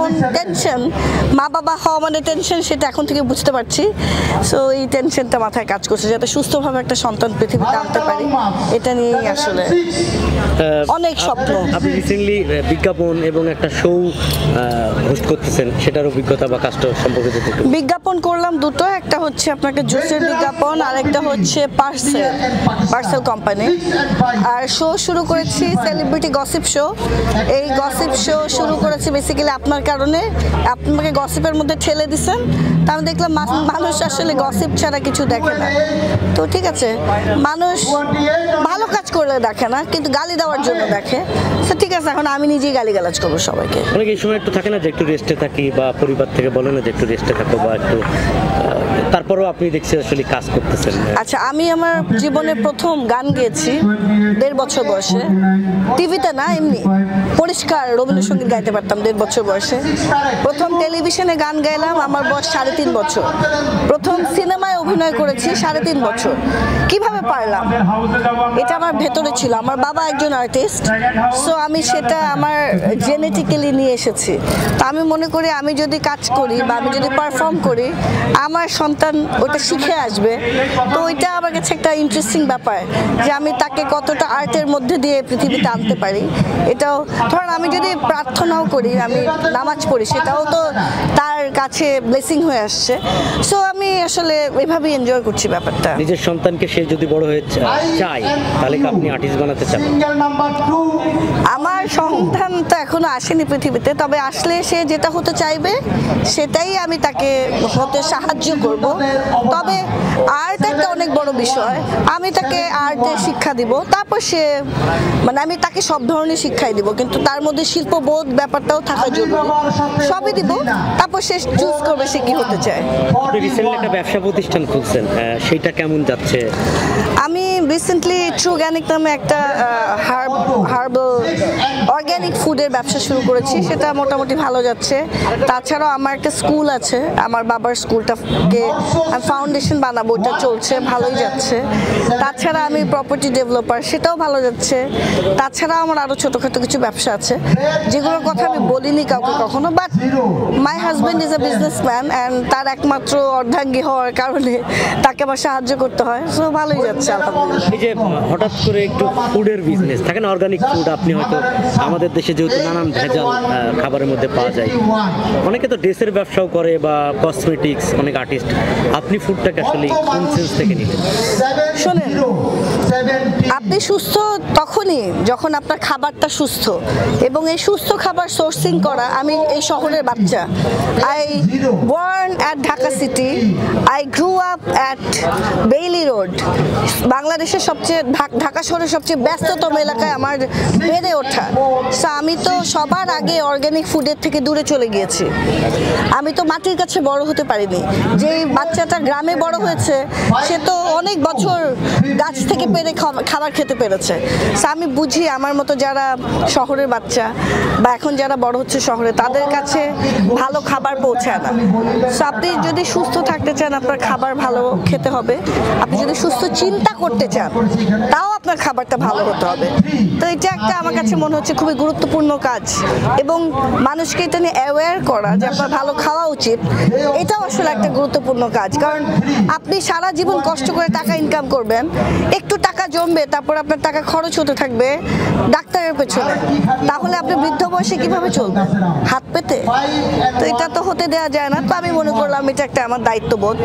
এখন টেনশন, মা বাবা হওয়া মানে টেনশন, সেটা এখন থেকে বুঝতে পারছি। সো এই টেনশনটা মাথায় কাজ করছে যাতে সুস্থভাবে একটা সন্তান পৃথিবীতে আনতে পারি, এটা নিয়েই আসলে অনেক স্বপ্ন। আপনি রিসেন্টলি বিজ্ঞাপন এবং একটা শো হোস্ট করতেছেন, সেটার অভিজ্ঞতা বা কাজটা সম্পর্কে যদি একটু। বিজ্ঞাপন করলাম দুটো, একটা হচ্ছে আপনাকে জুসের বিজ্ঞাপন, আর একটা হচ্ছে পার্সেল কোম্পানি। আর শো শুরু করেছি সেলিব্রিটি গসিপ শো। এই গসিপ শো শুরু করেছি বেসিক্যালি আপনার কারণে, আপনাকে গসিপের মধ্যে ঠেলে দিছেন। তা আমি দেখলাম মানুষ আসলে গসিপ ছাড়া কিছু দেখে না। তো ঠিক আছে, মানুষ ভালো কাজ করলে দেখে না, কিন্তু গালি দেওয়ার জন্য দেখে। তো ঠিক আছে, এখন আমি নিজেই গালিগালাজ করবো সবাইকে। অনেক এই সময় একটু থাকে না যে একটু রেস্টে থাকি, বা পরিবার থেকে বলে না যে একটু রেস্টে থাকো, বা একটু তারপরেও আপনি দেখছি আসলে কাজ করতেছেন। আচ্ছা, আমি আমার জীবনে প্রথম গান গেয়েছি 1.5 বছর বয়সে, টিভিতে না, এমনি পরিষ্কার রবীন্দ্রসঙ্গীত গাইতে পারতাম 1.5 বছর বয়সে। প্রথম টেলিভিশনে গান গাইলাম আমার বয়স 3.5 বছর। প্রথম সিনেমায় অভিনয় করেছি 3.5 বছর। কিভাবে পারলাম? এটা আমার ভেতরে ছিল। আমার বাবা একজন আর্টিস্ট, সো আমি সেটা আমার জেনেটিক্যালি নিয়ে এসেছি। তো আমি মনে করি আমি যদি কাজ করি বা আমি যদি পারফর্ম করি, আমার সন্তান ওটা শিখে আসবে। তো ওইটা আমার কাছে একটা ইন্টারেস্টিং ব্যাপার যে আমি তাকে কতটা আর্টের মধ্যে দিয়ে পৃথিবীতে আনতে পারি। এটাও ধরুন, আমি যদি প্রার্থনাও করি, আমি নামাজ পড়ি, সেটাও তো তার কাছে ব্লেসিং হয়ে আসছে। সো আমি আসলে এভাবেই এনজয় করছি ব্যাপারটা। নিজের সন্তানকে সে যদি বড় হয়ে চায়, তাহলে কি আপনি আর্টিস্ট বানাতে চান? আমার সন্তান তো এখনো আসেনি পৃথিবীতে, তবে আসলে সে যেটা হতে চাইবে সেটাই আমি তাকে হতে সাহায্য করব। তবে আর্ট একটা অনেক বড় বিষয়, আমি তাকে আর্টের শিক্ষা দিব, তারপর সে মানে আমি তাকে সব ধরনের শিক্ষাই দিব, কিন্তু তার মধ্যে শিল্পবোধ ব্যাপারটাও থাকা জরুরি। সবই দিব, তারপর সে চুজ করবে সে কি হতে চায়। আপনি রিসেন্টলি একটা ব্যবসা প্রতিষ্ঠান খুলছেন, সেইটা কেমন যাচ্ছে? আমি রিসেন্টলি ট্রুগ্যানিক নামে একটা হার্বাল অর্গ্যানিক ফুডের ব্যবসা শুরু করেছি, সেটা মোটামুটি ভালো যাচ্ছে। তাছাড়াও আমার একটা স্কুল আছে, আমার বাবার স্কুলটাকে আমি ফাউন্ডেশন বানাবো, ওটা চলছে, ভালোই যাচ্ছে। তাছাড়া আমি প্রপার্টি ডেভেলপার, সেটাও ভালো যাচ্ছে। তাছাড়াও আমার আরও ছোটোখাটো কিছু ব্যবসা আছে যেগুলোর কথা আমি বলিনি কাউকে কখনো, but my husband is a businessman and তার একমাত্র অর্ধাঙ্গী হওয়ার কারণে তাকে আমার সাহায্য করতে হয়। সো ভালোই যাচ্ছে আলহামদুলিল্লাহ। এই যে হঠাৎ করে একটু ফুডের বিজনেস থাকে না, অর্গানিক ফুড, আপনি হয়তো আমাদের দেশে যেহেতু নানান ভেজাল খাবারের মধ্যে পাওয়া যায়, অনেকে তো ড্রেসের ব্যবসাও করে বা কসমেটিক্স, অনেক আর্টিস্ট, আপনি ফুডটাকে আসলে কোন সেন্স থেকে নিলেন? শোনেন, আপনি সুস্থ তখনই যখন আপনার খাবারটা সুস্থ, এবং এই সুস্থ খাবার সোর্সিং করা। আমি এই শহরের বাচ্চা, I born at Dhaka city, I grew up at Bailey road. বাংলাদেশের সবচেয়ে ঢাকা শহরের সবচেয়ে ব্যস্ততম এলাকায় আমার বেড়ে ওঠা। সো আমি তো সবার আগে অর্গ্যানিক ফুডের থেকে দূরে চলে গিয়েছি। আমি তো মাটির কাছে বড় হতে পারিনি। যেই বাচ্চাটা গ্রামে বড় হয়েছে, সে তো অনেক বছর গাছ থেকে পেরে খাবার খেতে পেরেছে। সো আমি বুঝি আমার মতো যারা শহরের বাচ্চা বা এখন যারা বড় হচ্ছে শহরে, তাদের কাছে ভালো খাবার পৌঁছায় না। সো আপনি যদি সুস্থ থাকতে চান, আপনার খাবার ভালো খেতে হবে। আপনি যদি সুস্থ চিন্তা করতে চান, তাও আপনার খাবারটা ভালো হতে হবে। তো এটা একটা আমার কাছে মনে হচ্ছে খুবই গুরুত্বপূর্ণ কাজ, এবং মানুষকে এটা নিয়ে অ্যাওয়্যার করা যে আপনার ভালো খাওয়া উচিত, এটাও আসলে একটা গুরুত্বপূর্ণ কাজ। কারণ আপনি সারা জীবন কষ্ট করে টাকা ইনকাম করবেন, একটু টাকা জমবে, তারপর আপনার টাকা খরচ হতে থাকবে ডাক্তারের পেছনে, তাহলে আপনি বৃদ্ধ বয়সে কিভাবে চলবেন? হাত পেতে? তো এটা তো হতে দেওয়া যায় না। তো আমি মনে করলাম এটা একটা আমার দায়িত্ববোধ,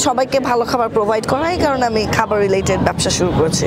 সবাইকে ভালো খাবার প্রোভাইড করা, এই কারণে আমি খাবার রিলেটেড ব্যবসা শুরু করেছি।